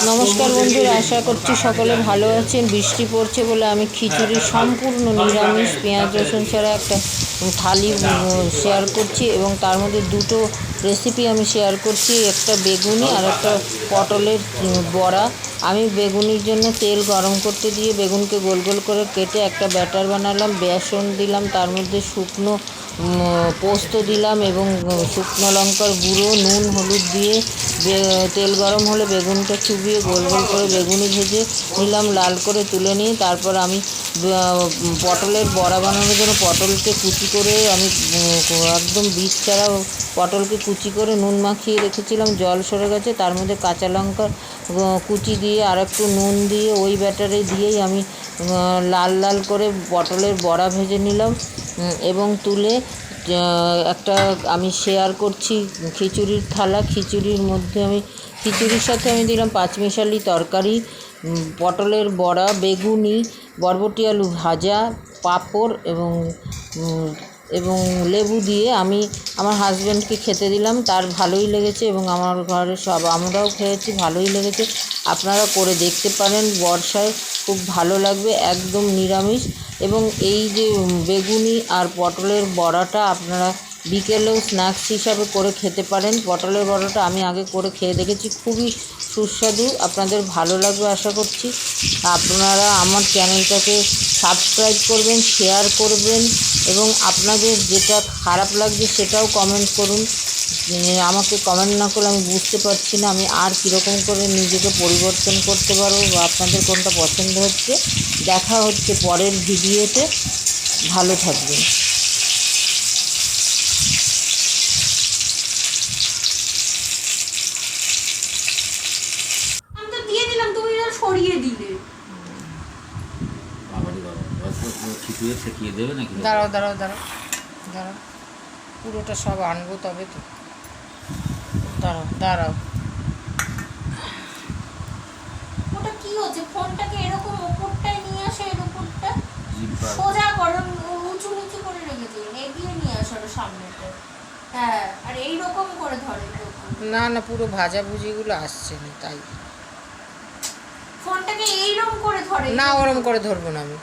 নমস্কার বন্ধুরা, আশা করছি সকলে ভালো আছেন। বৃষ্টি পড়ছে বলে আমি খিচুড়ি সম্পূর্ণ নিরামিষ পেঁয়াজ রসুন ছাড়া একটা থালি শেয়ার করছি এবং তার মধ্যে দুটো রেসিপি আমি শেয়ার করছি, একটা বেগুনি আর একটা পটলের বড়া। আমি বেগুনির জন্য তেল গরম করতে দিয়ে বেগুনকে গোল গোল করে কেটে একটা ব্যাটার বানালাম, বেসন দিলাম, তার মধ্যে শুকনো পোস্ত দিলাম এবং শুকনো লঙ্কার গুঁড়ো, নুন, হলুদ দিয়ে তেল গরম হলে বেগুনটা চুবিয়ে গোল গোল করে বেগুনি ভেজে নিলাম, লাল করে তুলে নিয়ে তারপর আমি পটলের বড়া বানানোর জন্য পটলকে কুচি করে আমি একদম বীজ ছাড়া পটলকে কুচি করে নুন মাখিয়ে রেখেছিলাম, জল সরে গেছে, তার মধ্যে কাঁচা লঙ্কা কুচি দিয়ে আর একটু নুন দিয়ে ওই ব্যাটারে দিয়েই আমি লাল লাল করে পটলের বড়া ভেজে নিলাম এবং তুলে একটা আমি শেয়ার করছি খিচুড়ির থালা। খিচুড়ির মধ্যে আমি খিচুড়ির সাথে আমি দিলাম পাঁচমিশালি তরকারি, পটলের বড়া, বেগুনি, বরবটি আলু ভাজা, পাঁপড় এবং লেবু দিয়ে আমি আমার হাজব্যান্ডকে খেতে দিলাম। তার ভালোই লেগেছে এবং আমার ঘরে আমরাও খেয়েছি, ভালোই লেগেছে। আপনারা করে দেখতে পারেন, বর্ষায় খুব ভালো লাগবে, একদম নিরামিষ। এবং এই যে বেগুনি আর পটলের বড়াটা আপনারা বিকেলেও স্ন্যাক্স হিসাবে করে খেতে পারেন। পটলের বড়াটা আমি আগে করে খেয়ে দেখেছি, খুবই সুস্বাদু, আপনাদের ভালো লাগবে আশা করছি। আপনারা আমার চ্যানেলটাকে সাবস্ক্রাইব করবেন, শেয়ার করবেন এবং আপনাদের যেটা খারাপ লাগছে সেটাও কমেন্ট করুন। আমাকে কমেন্ট না করলে আমি বুঝতে পারছি না আমি আর কীরকম করে নিজেকে পরিবর্তন করতে পারবো বা আপনাদের কোনটা পছন্দ হচ্ছে। দেখা হচ্ছে পরের ভিডিওতে, ভালো থাকবেন। আমি তো দিয়ে দিলাম, তুমি সরিয়ে দিলে। দাঁড়াও দাঁড়াও দাঁড়াও দাঁড়াও, পুরোটা সব আনবো তবে তো। দাঁড়াও দাঁড়াও, ওটা কি হচ্ছে? ফোনটাকে এরকম উপরটায় নিয়ে আসো, এর উপরটা সোজা করো, উঁচু নিচু করে রেখেছিলেন, এগিয়ে নিয়ে আসো সামনেটা। হ্যাঁ, আর এইরকম করে ধরে। না না, পুরো ভাজাভুজিগুলো আসছে না, তাই ফোনটাকে এইরকম করে ধরে। না, ওরম করে ধরবো না আমি।